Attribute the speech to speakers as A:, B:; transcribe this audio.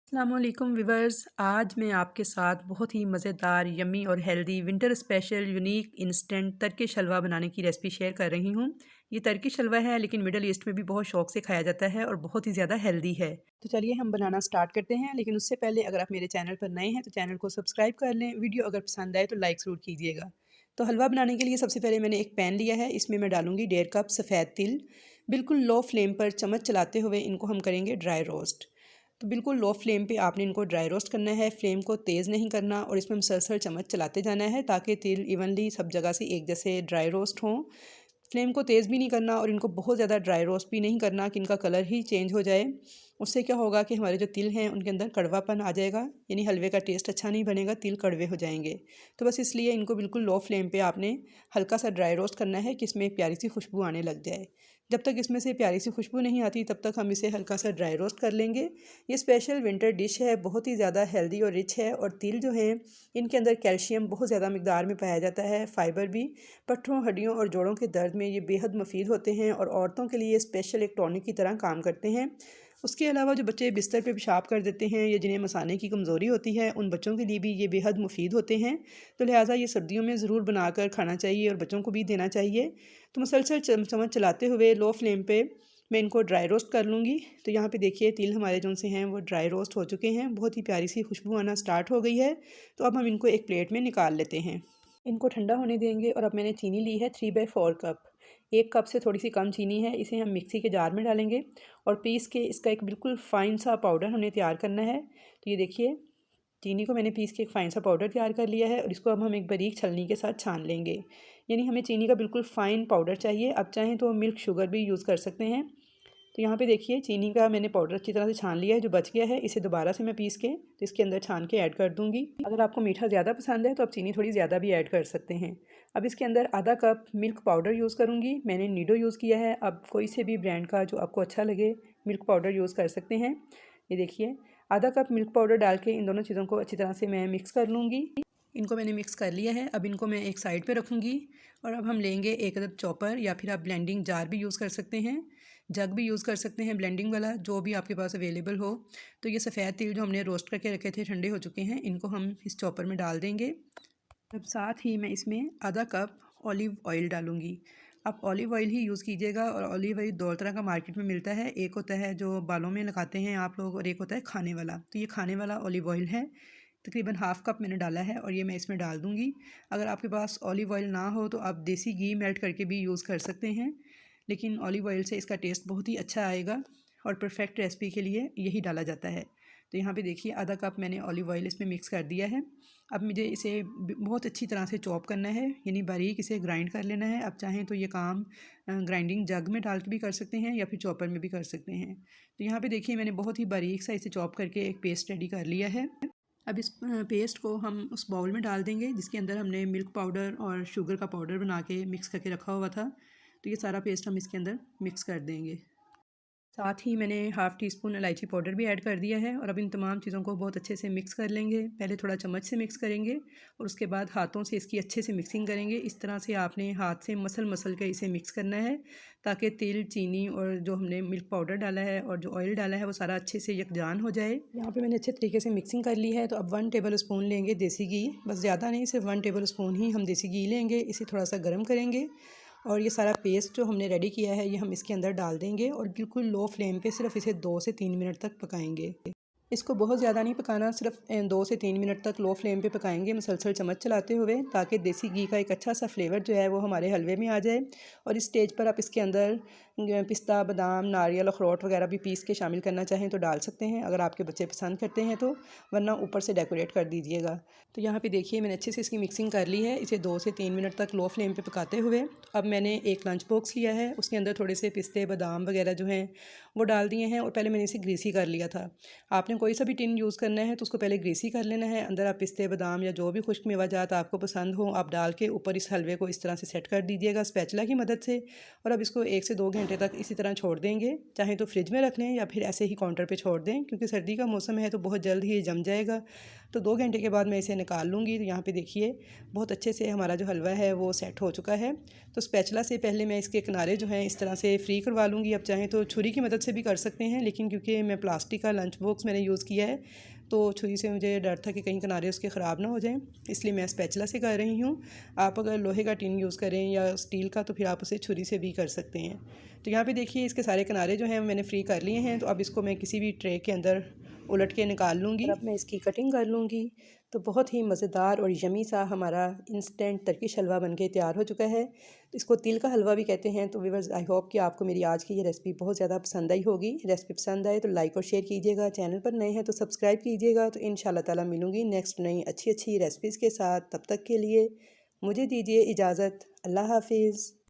A: अस्सलामुअलैकुम विवर्स। आज मैं आपके साथ बहुत ही मज़ेदार यम्मी और healthy winter special unique instant Turkish halwa बनाने की रेसिपी शेयर कर रही हूँ। ये टर्किश हलवा है लेकिन मिडल ईस्ट में भी बहुत शौक से खाया जाता है और बहुत ही ज़्यादा हेल्दी है। तो चलिए हम बनाना स्टार्ट करते हैं, लेकिन उससे पहले अगर आप मेरे चैनल पर नए हैं तो चैनल को सब्सक्राइब कर लें। वीडियो अगर पसंद आए तो लाइक ज़रूर कीजिएगा। तो हलवा बनाने के लिए सबसे पहले मैंने एक पैन लिया है, इसमें मैं डालूँगी 1.5 कप सफ़ेद तिल। बिल्कुल लो फ्लेम पर चम्मच चलाते हुए इनको हम करेंगे ड्राई रोस्ट। तो बिल्कुल लो फ्लेम पे आपने इनको ड्राई रोस्ट करना है, फ्लेम को तेज़ नहीं करना और इसमें मुसलसल चम्मच चलाते जाना है ताकि तिल इवनली सब जगह से एक जैसे ड्राई रोस्ट हों। फ्लेम को तेज़ भी नहीं करना और इनको बहुत ज़्यादा ड्राई रोस्ट भी नहीं करना कि इनका कलर ही चेंज हो जाए। उससे क्या होगा कि हमारे जो तिल हैं उनके अंदर कड़वापन आ जाएगा, यानी हलवे का टेस्ट अच्छा नहीं बनेगा, तिल कड़वे हो जाएंगे। तो बस इसलिए इनको बिल्कुल लो फ्लेम पे आपने हल्का सा ड्राई रोस्ट करना है कि इसमें एक प्यारी सी खुशबू आने लग जाए। जब तक इसमें से प्यारी सी खुशबू नहीं आती तब तक हम इसे हल्का सा ड्राई रोस्ट कर लेंगे। ये स्पेशल विंटर डिश है, बहुत ही ज़्यादा हेल्दी और रिच है और तिल जो हैं इनके अंदर कैल्शियम बहुत ज़्यादा मिकदार में पाया जाता है, फाइबर भी। पट्ठों, हड्डियों और जोड़ों के दर्द में ये बेहद मुफीद होते हैं और औरतों के लिए स्पेशल एक टॉनिक की तरह काम करते हैं। उसके अलावा जो बच्चे बिस्तर पे पेशाब कर देते हैं या जिन्हें मसाने की कमज़ोरी होती है, उन बच्चों के लिए भी ये बेहद मुफीद होते हैं। तो लिहाजा ये सर्दियों में ज़रूर बनाकर खाना चाहिए और बच्चों को भी देना चाहिए। तो मुसलसल चम्मच चलाते हुए लो फ्लेम पे मैं इनको ड्राई रोस्ट कर लूँगी। तो यहाँ पे देखिए तिल हमारे जो से हैं वो ड्राई रोस्ट हो चुके हैं, बहुत ही प्यारी सी खुशबू आना स्टार्ट हो गई है। तो अब हम इनको एक प्लेट में निकाल लेते हैं। इनको ठंडा होने देंगे और अब मैंने चीनी ली है 3/4 कप। 1 कप से थोड़ी सी कम चीनी है, इसे हम मिक्सी के जार में डालेंगे और पीस के इसका एक बिल्कुल फ़ाइन सा पाउडर हमने तैयार करना है। तो ये देखिए चीनी को मैंने पीस के एक फ़ाइन सा पाउडर तैयार कर लिया है और इसको अब हम एक बारीक छलनी के साथ छान लेंगे। यानी हमें चीनी का बिल्कुल फ़ाइन पाउडर चाहिए। आप चाहें तो मिल्क शुगर भी यूज़ कर सकते हैं। तो यहाँ पे देखिए चीनी का मैंने पाउडर अच्छी तरह से छान लिया है, जो बच गया है इसे दोबारा से मैं पीस के तो इसके अंदर छान के ऐड कर दूँगी। अगर आपको मीठा ज़्यादा पसंद है तो आप चीनी थोड़ी ज़्यादा भी ऐड कर सकते हैं। अब इसके अंदर आधा कप मिल्क पाउडर यूज़ करूँगी, मैंने नीडो यूज़ किया है। अब कोई से भी ब्रांड का जो आपको अच्छा लगे मिल्क पाउडर यूज़ कर सकते हैं। ये देखिए आधा कप मिल्क पाउडर डाल के इन दोनों चीज़ों को अच्छी तरह से मैं मिक्स कर लूँगी। इनको मैंने मिक्स कर लिया है, अब इनको मैं एक साइड पे रखूँगी और अब हम लेंगे एक अदद चॉपर या फिर आप ब्लेंडिंग जार भी यूज़ कर सकते हैं, जग भी यूज़ कर सकते हैं ब्लेंडिंग वाला, जो भी आपके पास अवेलेबल हो। तो ये सफ़ेद तिल जो हमने रोस्ट करके रखे थे ठंडे हो चुके हैं, इनको हम इस चॉपर में डाल देंगे। अब साथ ही मैं इसमें आधा कप ऑलिव ऑयल डालूँगी। आप ऑलिव ऑयल ही यूज़ कीजिएगा और ऑलिव ऑयल दो तरह का मार्केट में मिलता है, एक होता है जो बालों में लगाते हैं आप लोग और एक होता है खाने वाला। तो ये खाने वाला ऑलिव ऑयल है, तकरीबन हाफ़ कप मैंने डाला है और ये मैं इसमें डाल दूँगी। अगर आपके पास ऑलिव ऑयल ना हो तो आप देसी घी मेल्ट करके भी यूज़ कर सकते हैं, लेकिन ऑलिव ऑयल से इसका टेस्ट बहुत ही अच्छा आएगा और परफेक्ट रेसिपी के लिए यही डाला जाता है। तो यहाँ पे देखिए आधा कप मैंने ऑलिव ऑयल इसमें मिक्स कर दिया है। अब मुझे इसे बहुत अच्छी तरह से चॉप करना है, यानी बारीक इसे ग्राइंड कर लेना है। आप चाहें तो ये काम ग्राइंडिंग जग में डाल के भी कर सकते हैं या फिर चॉपर में भी कर सकते हैं। तो यहाँ पे देखिए मैंने बहुत ही बारीक सा इसे चॉप करके एक पेस्ट रेडी कर लिया है। अब इस पेस्ट को हम उस बाउल में डाल देंगे जिसके अंदर हमने मिल्क पाउडर और शुगर का पाउडर बना के मिक्स करके रखा हुआ था। तो ये सारा पेस्ट हम इसके अंदर मिक्स कर देंगे। साथ ही मैंने हाफ़ टी स्पून इलायची पाउडर भी ऐड कर दिया है और अब इन तमाम चीज़ों को बहुत अच्छे से मिक्स कर लेंगे। पहले थोड़ा चम्मच से मिक्स करेंगे और उसके बाद हाथों से इसकी अच्छे से मिक्सिंग करेंगे। इस तरह से आपने हाथ से मसल के इसे मिक्स करना है ताकि तिल, चीनी और जो हमने मिल्क पाउडर डाला है और जो ऑयल डाला है वो सारा अच्छे से यकजान हो जाए। यहाँ पे मैंने अच्छे तरीके से मिक्सिंग कर ली है। तो अब 1 टेबल स्पून लेंगे देसी घी, बस ज़्यादा नहीं, सिर्फ 1 टेबल स्पून ही हम देसी घी लेंगे। इसे थोड़ा सा गर्म करेंगे और ये सारा पेस्ट जो हमने रेडी किया है ये हम इसके अंदर डाल देंगे और बिल्कुल लो फ्लेम पे सिर्फ इसे 2 से 3 मिनट तक पकाएंगे। इसको बहुत ज़्यादा नहीं पकाना, सिर्फ 2 से 3 मिनट तक लो फ्लेम पे पकाएंगे मुसलसल चम्मच चलाते हुए, ताकि देसी घी का एक अच्छा सा फ्लेवर जो है वो हमारे हलवे में आ जाए। और इस स्टेज पर आप इसके अंदर पिस्ता, बादाम, नारियल, अखरोट वगैरह भी पीस के शामिल करना चाहें तो डाल सकते हैं, अगर आपके बच्चे पसंद करते हैं तो, वरना ऊपर से डेकोरेट कर दीजिएगा। तो यहाँ पे देखिए मैंने अच्छे से इसकी मिक्सिंग कर ली है, इसे 2 से 3 मिनट तक लो फ्लेम पे पकाते हुए। अब मैंने एक लंच बॉक्स लिया है, उसके अंदर थोड़े से पिस्ते, बादाम वगैरह जो हैं वो डाल दिए हैं और पहले मैंने इसे ग्रीसी कर लिया था। आपने कोई सा भी टिन यूज़ करना है तो उसको पहले ग्रीसी कर लेना है। अंदर आप पिस्ते, बादाम या जो भी खुश्क मेवाजात आपको पसंद हो आप डाल के ऊपर इस हलवे को इस तरह से सेट कर दीजिएगा स्पैचुला की मदद से। और अब इसको 1 से 2 घंटे तक इसी तरह छोड़ देंगे, चाहे तो फ्रिज में रख लें या फिर ऐसे ही काउंटर पे छोड़ दें, क्योंकि सर्दी का मौसम है तो बहुत जल्द ही ये जम जाएगा। तो 2 घंटे के बाद मैं इसे निकाल लूँगी। तो यहाँ पे देखिए बहुत अच्छे से हमारा जो हलवा है वो सेट हो चुका है। तो स्पैचुला से पहले मैं इसके किनारे जो हैं इस तरह से फ्री करवा लूँगी। आप चाहें तो छुरी की मदद से भी कर सकते हैं, लेकिन क्योंकि मैं प्लास्टिक का लंच बॉक्स मैंने यूज़ किया है तो छुरी से मुझे डर था कि कहीं किनारे उसके ख़राब ना हो जाएं, इसलिए मैं स्पैचुला से कर रही हूँ। आप अगर लोहे का टिन यूज़ करें या स्टील का तो फिर आप उसे छुरी से भी कर सकते हैं। तो यहाँ पे देखिए इसके सारे किनारे जो हैं मैंने फ्री कर लिए हैं। तो अब इसको मैं किसी भी ट्रे के अंदर उलट के निकाल लूँगी और अब मैं इसकी कटिंग कर लूँगी। तो बहुत ही मज़ेदार और यमी सा हमारा इंस्टेंट टर्किश हलवा बनके तैयार हो चुका है। तो इसको तिल का हलवा भी कहते हैं। तो व्यूअर्स, आई होप कि आपको मेरी आज की ये रेसिपी बहुत ज़्यादा पसंद आई होगी। रेसिपी पसंद आए तो लाइक और शेयर कीजिएगा, चैनल पर नए हैं तो सब्सक्राइब कीजिएगा। तो इंशाल्लाह ताला मिलूँगी नेक्स्ट नई अच्छी अच्छी रेसिपीज़ के साथ। तब तक के लिए मुझे दीजिए इजाज़त। अल्लाह हाफिज़।